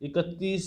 31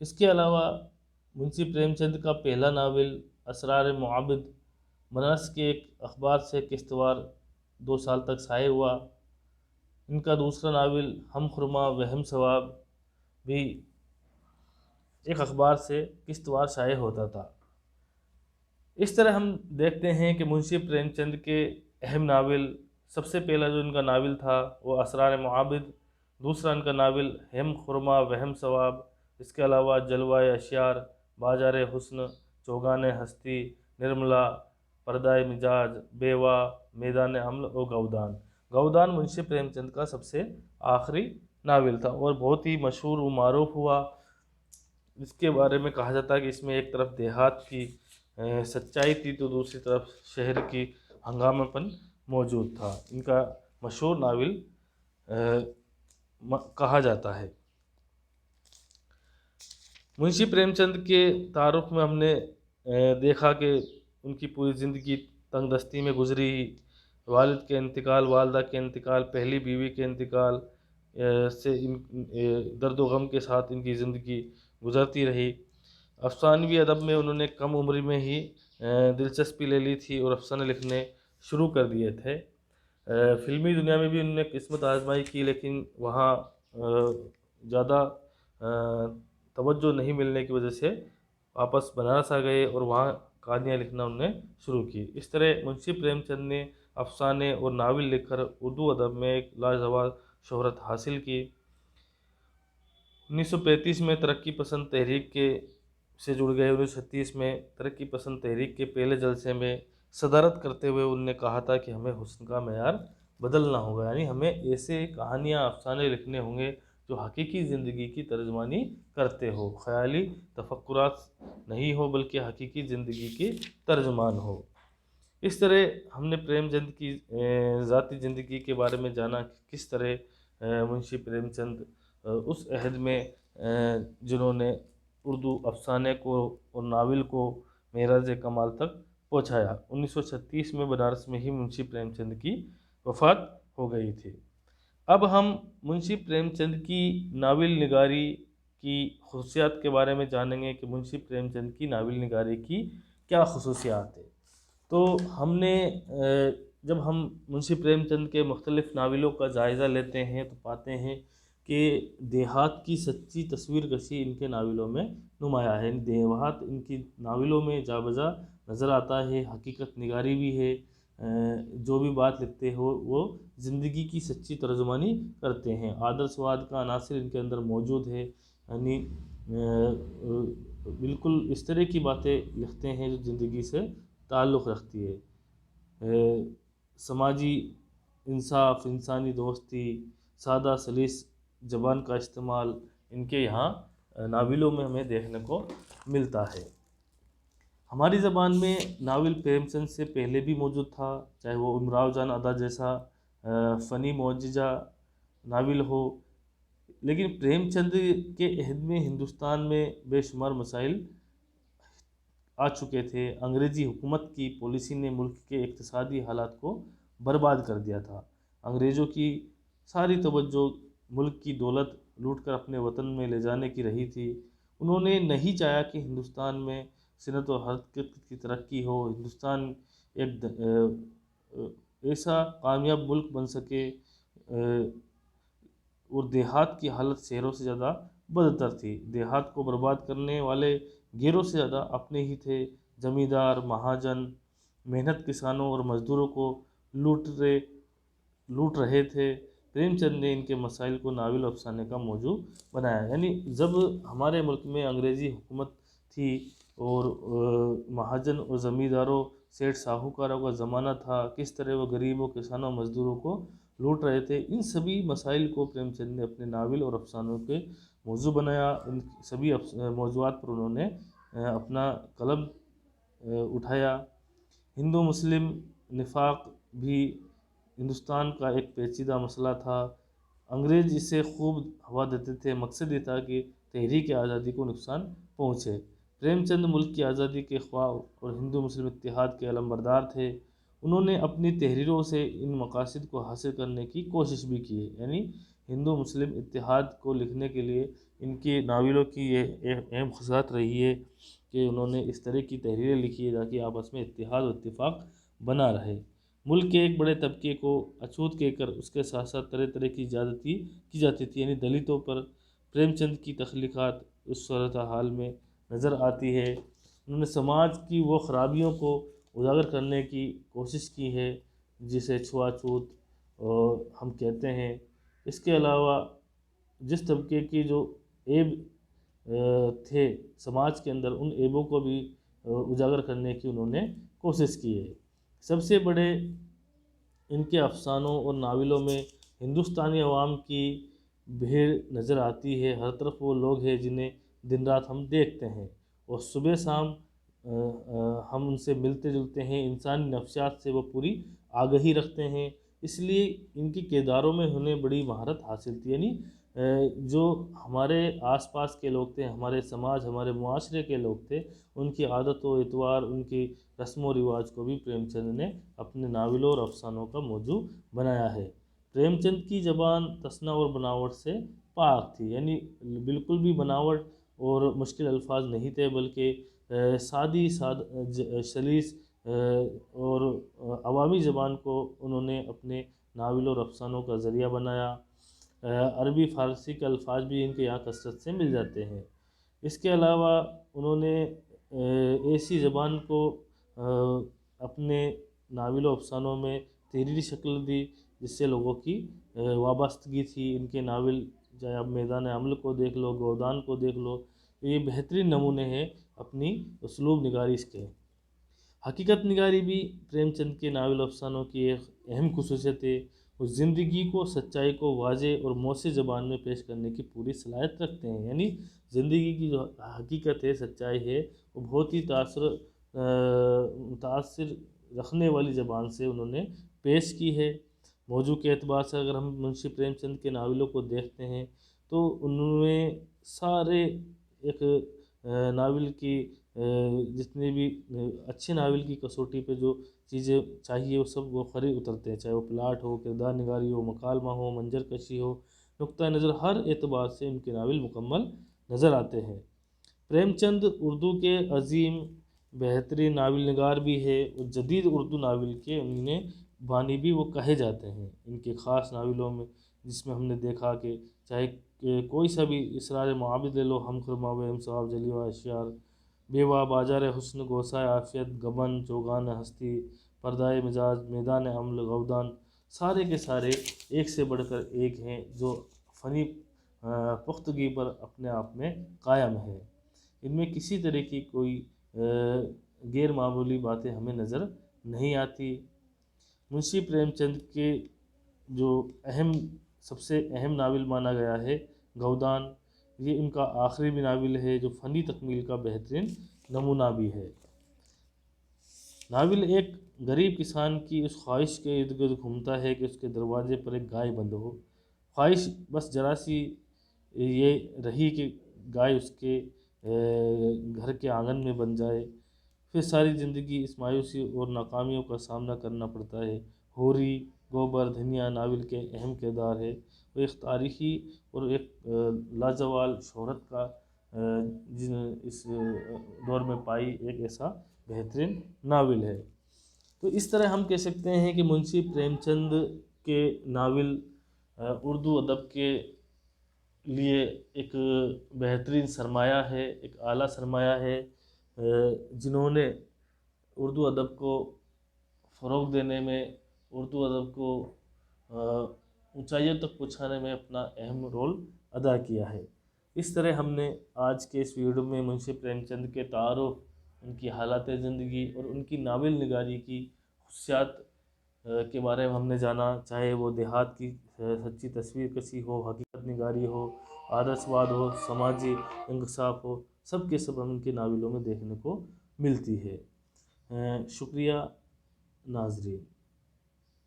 اس کے علاوہ منشی پریم چند کا پہلا ناول اسرار معابد بنارس کے ایک اخبار سے قسطوار 2 سال تک شائع ہوا۔ ان کا دوسرا ناول ہم خرما وہم ثواب بھی ایک اخبار سے قسطوار شائع ہوتا تھا۔ اس طرح ہم دیکھتے ہیں کہ منشی پریم چند کے اہم ناول، سب سے پہلا جو ان کا ناول تھا وہ اسرار معابد، دوسرا ان کا ناول ہم خرما وہم ثواب، اس کے علاوہ جلوہ اشعار، بازار حسن، چوگان ہستی، نرملا، پردہ مزاج، بیوہ، میدان حمل اور گودان۔ گودان منشی پریم چند کا سب سے آخری ناول تھا اور بہت ہی مشہور و معروف ہوا۔ اس کے بارے میں کہا جاتا ہے کہ اس میں ایک طرف دیہات کی سچائی تھی تو دوسری طرف شہر کی ہنگامہ پن موجود تھا۔ ان کا مشہور ناول کہا جاتا ہے۔ منشی پریم چند کے تعارف میں ہم نے دیکھا کہ ان کی پوری زندگی تنگ دستی میں گزری، والد کے انتقال، والدہ کے انتقال، پہلی بیوی کے انتقال سے درد و غم کے ساتھ ان کی زندگی گزرتی رہی۔ افسانوی ادب میں انہوں نے کم عمری میں ہی دلچسپی لے لی تھی اور افسانے لکھنے شروع کر دیے تھے۔ فلمی دنیا میں بھی انہوں نے قسمت آزمائی کی، لیکن وہاں زیادہ توجہ نہیں ملنے کی وجہ سے واپس بنارس آ گئے اور وہاں کہانیاں لکھنا انہوں نے شروع کی۔ اس طرح منشی پریم چند نے افسانے اور ناول لکھ کر اردو ادب میں ایک لاجواب شہرت حاصل کی۔ 1935 میں ترقی پسند تحریک سے جڑ گئے۔ 1936 میں ترقی پسند تحریک کے پہلے جلسے میں صدارت کرتے ہوئے انہوں نے کہا تھا کہ ہمیں حسن کا معیار بدلنا ہوگا، یعنی ہمیں ایسے کہانیاں افسانے لکھنے ہوں گے جو حقیقی زندگی کی ترجمانی کرتے ہو، خیالی تفکرات نہیں ہو بلکہ حقیقی زندگی کی ترجمان ہو۔ اس طرح ہم نے پریم چند کی ذاتی زندگی کے بارے میں جانا کہ کس طرح منشی پریم چند اس عہد میں جنہوں نے اردو افسانے کو اور ناول کو معراج کمال تک پہنچایا۔ 1936 میں بنارس میں ہی منشی پریم چند کی وفات ہو گئی تھی۔ اب ہم منشی پریم چند کی ناول نگاری کی خصوصیات کے بارے میں جانیں گے کہ منشی پریم چند کی ناول نگاری کی کیا خصوصیات ہے۔ تو ہم نے جب ہم منشی پریم چند کے مختلف ناولوں کا جائزہ لیتے ہیں تو پاتے ہیں کہ دیہات کی سچی تصویر کشی ان کے ناولوں میں نمایاں ہے۔ دیہات ان کی ناولوں میں جا بجا نظر آتا ہے، حقیقت نگاری بھی ہے۔ جو بھی بات لکھتے ہو وہ زندگی کی سچی ترجمانی کرتے ہیں۔ آدرشواد کا عناصر ان کے اندر موجود ہے، یعنی بالکل اس طرح کی باتیں لکھتے ہیں جو زندگی سے تعلق رکھتی ہے۔ سماجی انصاف، انسانی دوستی، سادہ سلیس زبان کا استعمال ان کے یہاں ناولوں میں ہمیں دیکھنے کو ملتا ہے۔ ہماری زبان میں ناول پریم چند سے پہلے بھی موجود تھا، چاہے وہ امراؤ جان ادا جیسا فنی معجزہ ناول ہو، لیکن پریم چند کے عہد میں ہندوستان میں بے شمار مسائل آ چکے تھے۔ انگریزی حکومت کی پالیسی نے ملک کے اقتصادی حالات کو برباد کر دیا تھا۔ انگریزوں کی ساری توجہ ملک کی دولت لوٹ کر اپنے وطن میں لے جانے کی رہی تھی۔ انہوں نے نہیں چاہا کہ ہندوستان میں صنعت و حرکت کی ترقی ہو، ہندوستان ایک ایسا کامیاب ملک بن سکے، اور دیہات کی حالت شہروں سے زیادہ بدتر تھی۔ دیہات کو برباد کرنے والے غیروں سے زیادہ اپنے ہی تھے۔ زمیندار، مہاجن محنت کسانوں اور مزدوروں کو لوٹ رہے تھے۔ پریم چند نے ان کے مسائل کو ناول افسانے کا موضوع بنایا، یعنی جب ہمارے ملک میں انگریزی حکومت تھی اور مہاجن اور زمینداروں، سیٹھ ساہوکاروں کا زمانہ تھا، کس طرح وہ غریبوں، کسانوں، مزدوروں کو لوٹ رہے تھے، ان سبھی مسائل کو پریم چند نے اپنے ناول اور افسانوں کے موضوع بنایا۔ ان سبھی موضوعات پر انہوں نے اپنا قلم اٹھایا۔ ہندو مسلم نفاق بھی ہندوستان کا ایک پیچیدہ مسئلہ تھا۔ انگریز اسے خوب ہوا دیتے تھے، مقصد یہ تھا کہ تحریک آزادی کو نقصان پہنچے۔ پریم چند ملک کی آزادی کے خواہ اور ہندو مسلم اتحاد کے علمبردار تھے۔ انہوں نے اپنی تحریروں سے ان مقاصد کو حاصل کرنے کی کوشش بھی کی ہے، یعنی ہندو مسلم اتحاد کو لکھنے کے لیے ان کی ناولوں کی یہ اہم خصلت رہی ہے کہ انہوں نے اس طرح کی تحریریں لکھی ہے تاکہ آپس میں اتحاد و اتفاق بنا رہے، ملک کے ایک بڑے طبقے کو اچھوت کہہ کر اس کے ساتھ ساتھ طرح طرح کی زیادتی کی جاتی تھی، یعنی دلتوں پر پریم چند کی تخلیقات اس صورتحال میں نظر آتی ہے۔ انہوں نے سماج کی وہ خرابیوں کو اجاگر کرنے کی کوشش کی ہے جسے چھوا چھوت ہم کہتے ہیں۔ اس کے علاوہ جس طبقے کی جو عیب تھے سماج کے اندر، ان عیبوں کو بھی اجاگر کرنے کی انہوں نے کوشش کی ہے۔ سب سے بڑے ان کے افسانوں اور ناولوں میں ہندوستانی عوام کی بھیڑ نظر آتی ہے۔ ہر طرف وہ لوگ ہیں جنہیں دن رات ہم دیکھتے ہیں اور صبح شام ہم ان سے ملتے جلتے ہیں، انسانی نفسیات سے وہ پوری آگہی رکھتے ہیں، اس لیے ان کی کرداروں میں انہیں بڑی مہارت حاصل تھی، یعنی جو ہمارے آس پاس کے لوگ تھے، ہمارے سماج، ہمارے معاشرے کے لوگ تھے، ان کی عادت و اطوار، ان کی رسم و رواج کو بھی پریم چند نے اپنے ناولوں اور افسانوں کا موضوع بنایا ہے۔ پریم چند کی زبان تصنع اور بناوٹ سے پاک تھی، یعنی بالکل بھی بناوٹ اور مشکل الفاظ نہیں تھے، بلکہ سادی سلیس اور عوامی زبان کو انہوں نے اپنے ناولوں اور افسانوں کا ذریعہ بنایا۔ عربی فارسی کے الفاظ بھی ان کے یہاں کثرت سے مل جاتے ہیں۔ اس کے علاوہ انہوں نے ایسی زبان کو اپنے ناولوں افسانوں میں تحریری شکل دی جس سے لوگوں کی وابستگی تھی۔ ان کے ناول چاہے آپ میدان عمل کو دیکھ لو، گودان کو دیکھ لو، یہ بہترین نمونے ہیں اپنی اسلوب نگاری کے۔ حقیقت نگاری بھی پریم چند کے ناول افسانوں کی ایک اہم خصوصیت ہے۔ وہ زندگی کو، سچائی کو واضح اور مؤثر زبان میں پیش کرنے کی پوری صلاحیت رکھتے ہیں، یعنی زندگی کی جو حقیقت ہے، سچائی ہے، وہ بہت ہی متاثر رکھنے والی زبان سے انہوں نے پیش کی ہے۔ موضوع کے اعتبار سے اگر ہم منشی پریم چند کے ناولوں کو دیکھتے ہیں تو انہوں نے سارے ایک ناول کی جتنے بھی اچھے ناول کی کسوٹی پہ جو چیزیں چاہیے وہ سب وہ کھرے اترتے ہیں، چاہے وہ پلاٹ ہو، کردار نگاری ہو، مکالمہ ہو، منظر کشی ہو، نقطہ نظر، ہر اعتبار سے ان کے ناول مکمل نظر آتے ہیں۔ پریم چند اردو کے عظیم بہترین ناول نگار بھی ہے اور جدید اردو ناول کے انہیں بانی بھی وہ کہے جاتے ہیں۔ ان کے خاص ناولوں میں جس میں ہم نے دیکھا کہ چاہے کوئی سا بھی اسرار معابد لے لو، ہم خرما و ہم ثواب جلی و اشیار، بیوہ، بازار حسن، گوسائے عافیت، گبن، چوگان ہستی، پردائے مزاج، میدان عمل، گودان، سارے کے سارے ایک سے بڑھ کر ایک ہیں جو فنی پختگی پر اپنے آپ میں قائم ہے۔ ان میں کسی طرح کی کوئی غیر معمولی باتیں ہمیں نظر نہیں آتی۔ منشی پریم چند کے جو سب سے اہم ناول مانا گیا ہے گودان، یہ ان کا آخری بھی ناول ہے جو فنی تکمیل کا بہترین نمونہ بھی ہے۔ ناول ایک غریب کسان کی اس خواہش کے ارد گرد گھومتا ہے کہ اس کے دروازے پر ایک گائے بند ہو۔ خواہش بس ذرا سی یہ رہی کہ گائے اس کے گھر کے آنگن میں بن جائے، پھر ساری زندگی اس مایوسی اور ناکامیوں کا سامنا کرنا پڑتا ہے۔ ہوری، گوبر، دھنیا ناول کے اہم کردار ہے۔ وہ ایک تاریخی اور ایک لازوال شہرت کا اس دور میں پائی ایک ایسا بہترین ناول ہے۔ تو اس طرح ہم کہہ سکتے ہیں کہ منشی پریم چند کے ناول اردو ادب کے لیے ایک بہترین سرمایہ ہے، ایک اعلیٰ سرمایہ ہے، جنہوں نے اردو ادب کو فروغ دینے میں، اردو ادب کو اونچائیوں تک پہنچانے میں اپنا اہم رول ادا کیا ہے۔ اس طرح ہم نے آج کے اس ویڈیو میں منشی پریم چند کے تعارف، ان کی حالات زندگی اور ان کی ناول نگاری کی خصوصیات کے بارے میں ہم نے جانا، چاہے وہ دیہات کی سچی تصویر کشی ہو، حقیقت نگاری ہو، آدرش واد ہو، سماجی انکشاف ہو، سب کے سب ہم ان کے ناولوں میں دیکھنے کو ملتی ہے۔ شکریہ ناظرین۔